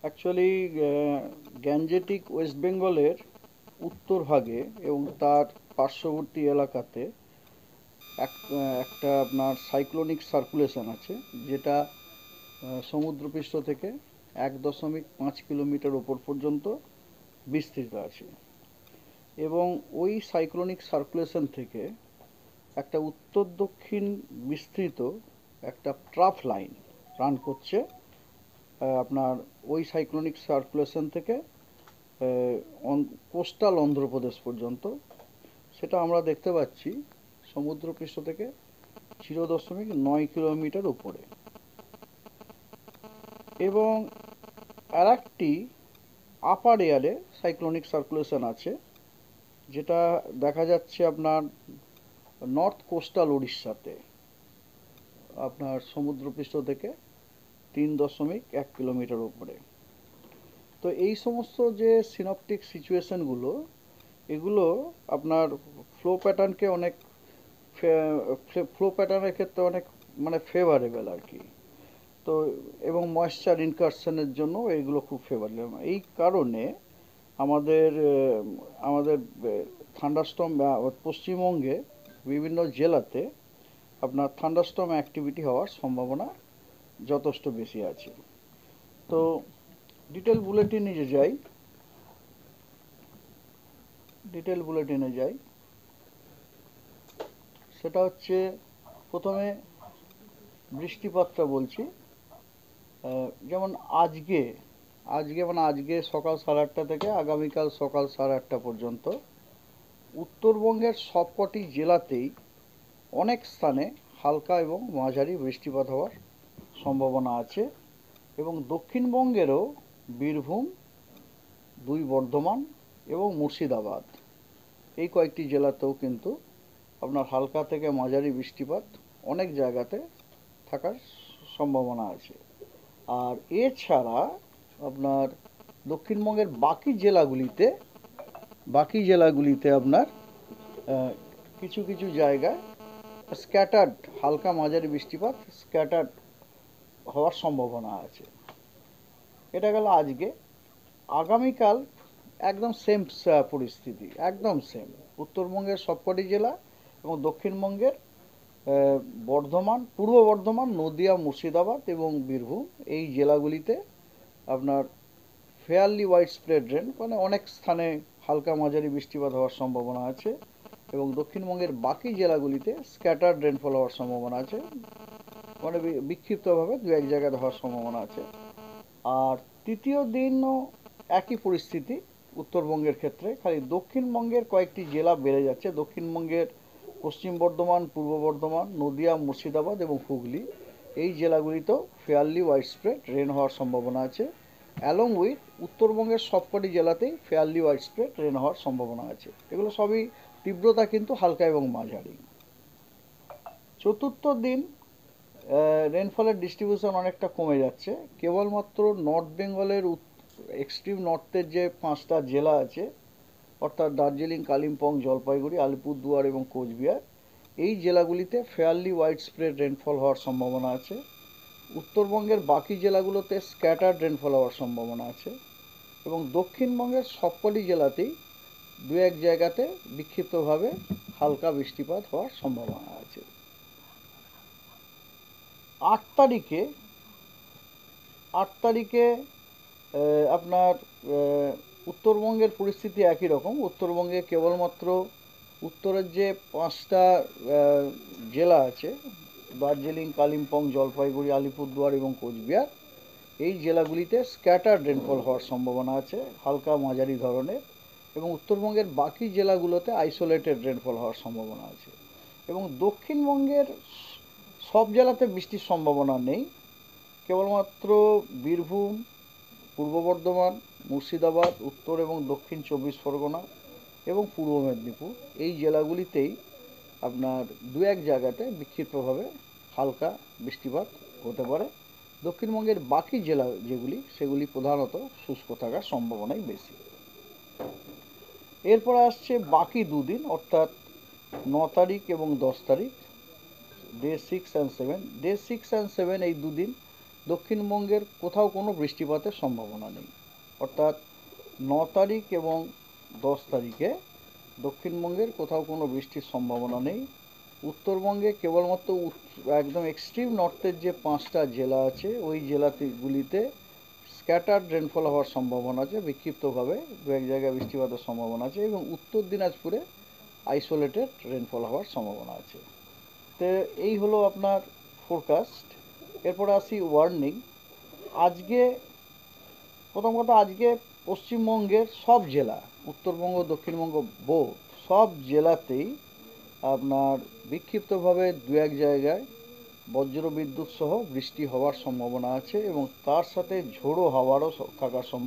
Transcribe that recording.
Actually Gangetic West বেঙ্গলের উত্তর ভাগে এবং তার পার্শ্ববর্তী এলাকাতে একটা আপনার সাইক্লোনিক সার্কুলেশন আছে, যেটা সমুদ্রপৃষ্ঠ থেকে 1.5 কিলোমিটার ওপর পর্যন্ত বিস্তৃত আছে। এবং ওই সাইক্লোনিক সার্কুলেশন থেকে একটা উত্তর দক্ষিণ বিস্তৃত একটা ট্রাফ লাইন রান করছে আপনার ওই সাইক্লোনিক সার্কুলেশন থেকে কোস্টাল অন্ধ্রপ্রদেশ পর্যন্ত। সেটা আমরা দেখতে পাচ্ছি সমুদ্রপৃষ্ঠ থেকে 0.9 কিলোমিটার উপরে। এবং আর একটি আপার এয়ারে সাইক্লোনিক সার্কুলেশন আছে, যেটা দেখা যাচ্ছে আপনার নর্থ কোস্টাল উড়িষ্যাতে, আপনার সমুদ্রপৃষ্ঠ থেকে 3.1 কিলোমিটার উপরে। তো এই সমস্ত যে সিনপটিক সিচুয়েশনগুলো, এগুলো আপনার ফ্লো প্যাটার্নকে অনেক ফ্লো প্যাটার্নের ক্ষেত্রে অনেক মানে ফেভারেবল আর কি। তো এবং ময়েশ্চার ইনকারশনের জন্য এগুলো খুব ফেভারেবল। এই কারণে আমাদের আমাদের থান্ডারস্টর্ম পশ্চিমবঙ্গে বিভিন্ন জেলাতে আপনার থান্ডারস্টর্ম অ্যাক্টিভিটি হওয়ার সম্ভাবনা যথেষ্ট বেশি আছে। তো ডিটেল বুলেটিনে যাই। সেটা হচ্ছে, প্রথমে বৃষ্টিপাতটা বলছি। যেমন আজকে আজকে মানে আজকে সকাল 8:30 থেকে আগামীকাল সকাল 8:30 পর্যন্ত উত্তরবঙ্গের সবকটি জেলাতেই অনেক স্থানে হালকা এবং মাঝারি বৃষ্টিপাত হওয়ার সম্ভাবনা আছে। এবং দক্ষিণবঙ্গেরও বীরভূম, 2 বর্ধমান এবং মুর্শিদাবাদ, এই কয়েকটি জেলাতেও কিন্তু আপনার হালকা থেকে মাঝারি বৃষ্টিপাত অনেক জায়গাতে থাকার সম্ভাবনা আছে। আর এছাড়া আপনার দক্ষিণবঙ্গের বাকি জেলাগুলিতে আপনার কিছু কিছু জায়গায় স্ক্যাটার্ড হালকা মাঝারি বৃষ্টিপাত স্ক্যাটার্ড হওয়ার সম্ভাবনা আছে। এটা গেল আজকে। আগামীকাল একদম সেম পরিস্থিতি, একদম সেম। উত্তরবঙ্গের সবকটি জেলা এবং দক্ষিণবঙ্গের পূর্ব বর্ধমান, নদিয়া, মুর্শিদাবাদ এবং বীরভূম, এই জেলাগুলিতে আপনার ফেয়ারলি ওয়াইড স্প্রেড রেন মানে অনেক স্থানে হালকা মাঝারি বৃষ্টিপাত হওয়ার সম্ভাবনা আছে। এবং দক্ষিণবঙ্গের বাকি জেলাগুলিতে স্ক্যাটার্ড রেনফল হওয়ার সম্ভাবনা আছে, মানে বিক্ষিপ্তভাবে 2-1 জায়গায় হওয়ার সম্ভাবনা আছে। আর তৃতীয় দিনও একই পরিস্থিতি উত্তরবঙ্গের ক্ষেত্রে, খালি দক্ষিণবঙ্গের কয়েকটি জেলা বেড়ে যাচ্ছে। দক্ষিণবঙ্গের পশ্চিম বর্ধমান, পূর্ব বর্ধমান, নদিয়া, মুর্শিদাবাদ এবং হুগলি, এই জেলাগুলিতেও ফেয়ারলি ওয়াইড স্প্রেড রেন হওয়ার সম্ভাবনা আছে। অ্যালং উইথ উত্তরবঙ্গের সবকটি জেলাতেই ফেয়ারলি ওয়াইড স্প্রেড রেন হওয়ার সম্ভাবনা আছে। এগুলো সবই তীব্রতা কিন্তু হালকা এবং মাঝারি। চতুর্থ দিন রেনফলের ডিস্ট্রিবিউশন অনেকটা কমে যাচ্ছে। কেবলমাত্র নর্থ বেঙ্গলের এক্সট্রিম নর্থের যে 5টা জেলা আছে, অর্থাৎ দার্জিলিং, কালিম্পং, জলপাইগুড়ি, আলিপুরদুয়ার এবং কোচবিহার, এই জেলাগুলিতে ফেয়ারলি ওয়াইড স্প্রেড রেনফল হওয়ার সম্ভাবনা আছে। উত্তরবঙ্গের বাকি জেলাগুলোতে স্ক্যাটার্ড রেনফল হওয়ার সম্ভাবনা আছে। এবং দক্ষিণবঙ্গের সবকটি জেলাতেই 2-1 জায়গাতে বিক্ষিপ্তভাবে হালকা বৃষ্টিপাত হওয়ার সম্ভাবনা আছে। 8 তারিখে আপনার উত্তরবঙ্গের পরিস্থিতি একই রকম। উত্তরবঙ্গে কেবলমাত্র উত্তরের যে 5টা জেলা আছে, দার্জিলিং, কালিম্পং, জলপাইগুড়ি, আলিপুরদুয়ার এবং কোচবিহার, এই জেলাগুলিতে স্ক্যাটার্ড রেনফল হওয়ার সম্ভাবনা আছে, হালকা মাঝারি ধরনের। এবং উত্তরবঙ্গের বাকি জেলাগুলোতে আইসোলেটেড রেনফল হওয়ার সম্ভাবনা আছে। এবং দক্ষিণবঙ্গের সব জেলাতে বৃষ্টির সম্ভাবনা নেই। কেবলমাত্র বীরভূম, পূর্ব বর্ধমান, মুর্শিদাবাদ, উত্তর এবং দক্ষিণ 24 পরগনা এবং পূর্ব মেদিনীপুর, এই জেলাগুলিতেই আপনার 2-1 জায়গাতে বিক্ষিপ্তভাবে হালকা বৃষ্টিপাত হতে পারে। দক্ষিণবঙ্গের বাকি জেলা যেগুলি, সেগুলি প্রধানত শুষ্ক থাকার সম্ভাবনাই বেশি। এরপরে আসছে বাকি দুদিন, অর্থাৎ 9 তারিখ এবং 10 তারিখ, ডে 6 অ্যান্ড 7। ডে 6 অ্যান্ড 7 এই দুদিন দক্ষিণবঙ্গের কোথাও কোনো বৃষ্টিপাতের সম্ভাবনা নেই। অর্থাৎ 9 তারিখ এবং 10 তারিখে দক্ষিণবঙ্গের কোথাও কোনো বৃষ্টির সম্ভাবনা নেই। উত্তরবঙ্গে কেবলমাত্র একদম এক্সট্রিম নর্থের যে 5টা জেলা আছে ওই জেলাগুলিতে স্ক্যাটার্ড রেনফল হওয়ার সম্ভাবনা আছে, বিক্ষিপ্তভাবে দু এক জায়গায় বৃষ্টিপাতের সম্ভাবনা আছে, এবং উত্তর দিনাজপুরে আইসোলেটেড রেনফল হওয়ার সম্ভাবনা আছে। তো এই হলো আপনার ফোরকাস্ট। এরপরে আসি ওয়ার্নিং। আজকে প্রথম কথা, আজকে পশ্চিমবঙ্গের সব জেলা, উত্তরবঙ্গ দক্ষিণবঙ্গ বোথ, সব জেলাতেই আপনার বিক্ষিপ্তভাবে দু এক জায়গায় বজ্রবিদ্যুৎ সহ বৃষ্টি হওয়ার সম্ভাবনা আছে, এবং তার সাথে ঝোড়ো হাওয়ারও থাকার সম্ভাবনা